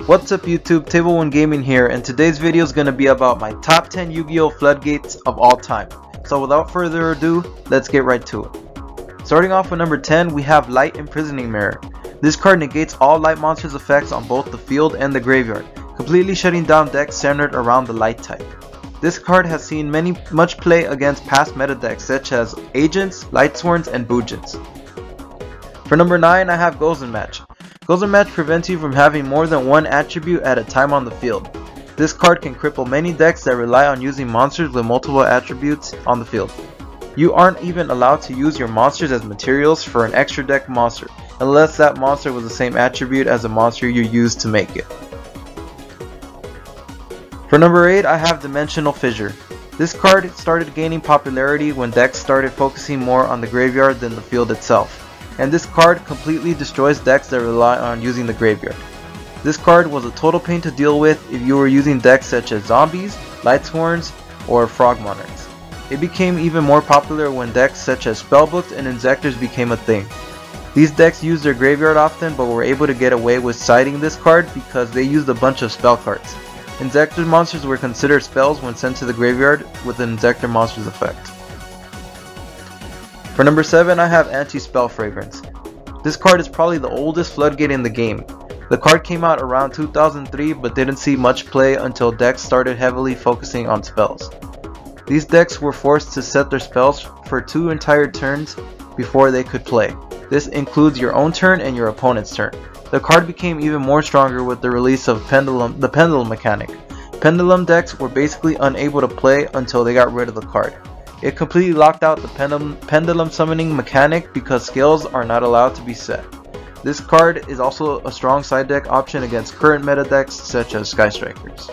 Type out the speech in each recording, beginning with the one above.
What's up YouTube, Table 1 Gaming here, and today's video is going to be about my top 10 Yu-Gi-Oh! Floodgates of all time. So without further ado, let's get right to it. Starting off with number 10, we have Light Imprisoning Mirror. This card negates all Light Monsters effects on both the field and the graveyard, completely shutting down decks centered around the Light type. This card has seen much play against past meta decks such as Agents, Lightsworns, and Boojins. For number 9, I have Gozen Match. Gozen Match prevents you from having more than one attribute at a time on the field. This card can cripple many decks that rely on using monsters with multiple attributes on the field. You aren't even allowed to use your monsters as materials for an extra deck monster, unless that monster was the same attribute as the monster you used to make it. For number 8, I have Dimensional Fissure. This card started gaining popularity when decks started focusing more on the graveyard than the field itself. And this card completely destroys decks that rely on using the graveyard. This card was a total pain to deal with if you were using decks such as Zombies, Lightsworns, or Frog Monarchs. It became even more popular when decks such as Spellbooks and Inzectors became a thing. These decks used their graveyard often but were able to get away with siding this card because they used a bunch of spell cards. Inzector monsters were considered spells when sent to the graveyard with an Inzector monster's effect. For number 7, I have Anti-Spell Fragrance. This card is probably the oldest floodgate in the game. The card came out around 2003 but didn't see much play until decks started heavily focusing on spells. These decks were forced to set their spells for 2 entire turns before they could play. This includes your own turn and your opponent's turn. The card became even more stronger with the release of the Pendulum mechanic. Pendulum decks were basically unable to play until they got rid of the card. It completely locked out the pendulum summoning mechanic because skills are not allowed to be set. This card is also a strong side deck option against current meta decks such as Sky Strikers.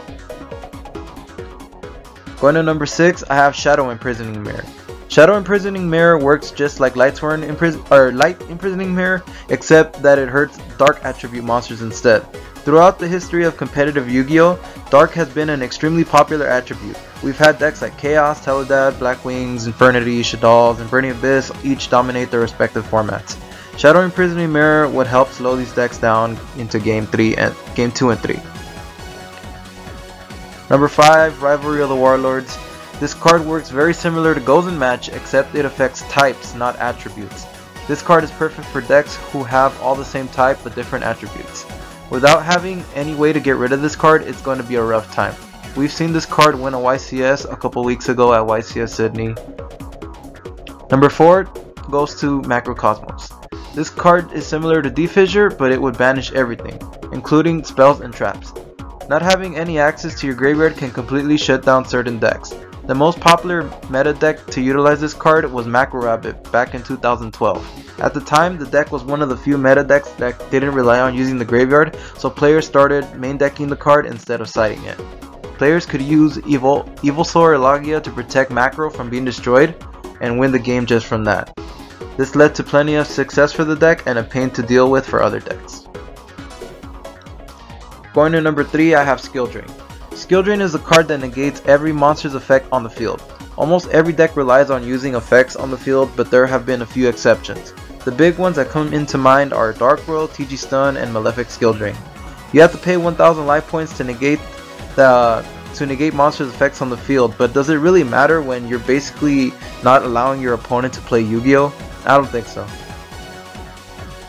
Going to number 6, I have Shadow Imprisoning Mirror. Shadow Imprisoning Mirror works just like Light Imprisoning Mirror, except that it hurts dark attribute monsters instead. Throughout the history of competitive Yu-Gi-Oh!, Dark has been an extremely popular attribute. We've had decks like Chaos, Teledad, Black Wings, Infernity, Shaddoll, and Burning Abyss each dominate their respective formats. Shadow Imprisoning Mirror would help slow these decks down into Game 2 and 3. Number 5, Rivalry of the Warlords. This card works very similar to Gozen Match, except it affects types, not attributes. This card is perfect for decks who have all the same type but different attributes. Without having any way to get rid of this card, it's going to be a rough time. We've seen this card win a YCS a couple weeks ago at YCS Sydney. Number 4 goes to Macrocosmos. This card is similar to D-Fissure, but it would banish everything, including spells and traps. Not having any access to your graveyard can completely shut down certain decks. The most popular meta deck to utilize this card was Macro Rabbit back in 2012. At the time, the deck was one of the few meta decks that didn't rely on using the graveyard, so players started main decking the card instead of siding it. Players could use Evilsaur or Logia to protect Macro from being destroyed and win the game just from that. This led to plenty of success for the deck and a pain to deal with for other decks. Going to number 3, I have Skill Drain. Skill Drain is a card that negates every monster's effect on the field. Almost every deck relies on using effects on the field, but there have been a few exceptions. The big ones that come into mind are Dark World, TG Stun, and Malefic Skill Drain. You have to pay 1000 life points to negate monsters' effects on the field, but does it really matter when you're basically not allowing your opponent to play Yu-Gi-Oh? I don't think so.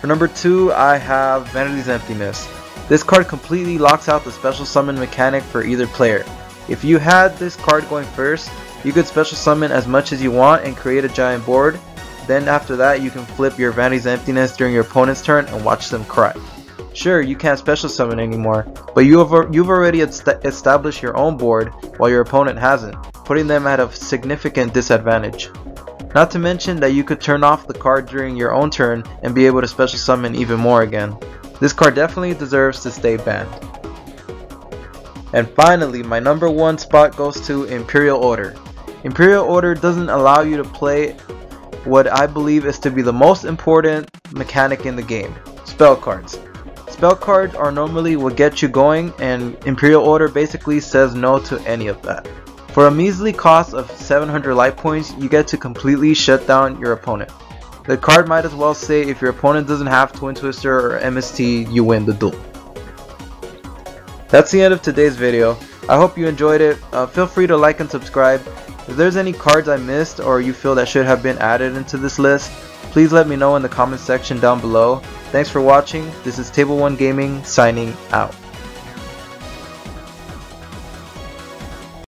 For number 2, I have Vanity's Emptiness. This card completely locks out the special summon mechanic for either player. If you had this card going first, you could special summon as much as you want and create a giant board. Then after that, you can flip your Vanity's Emptiness during your opponent's turn and watch them cry. Sure, you can't special summon anymore, but you've already established your own board while your opponent hasn't, putting them at a significant disadvantage. Not to mention that you could turn off the card during your own turn and be able to special summon even more again. This card definitely deserves to stay banned. And finally, my number 1 spot goes to Imperial Order. Imperial Order doesn't allow you to play what I believe is to be the most important mechanic in the game, spell cards. Spell cards are normally what get you going, and Imperial Order basically says no to any of that. For a measly cost of 700 life points, you get to completely shut down your opponent. The card might as well say if your opponent doesn't have Twin Twister or MST, you win the duel. That's the end of today's video. I hope you enjoyed it. Feel free to like and subscribe. If there's any cards I missed or you feel that should have been added into this list, please let me know in the comment section down below. Thanks for watching. This is Table 1 Gaming signing out.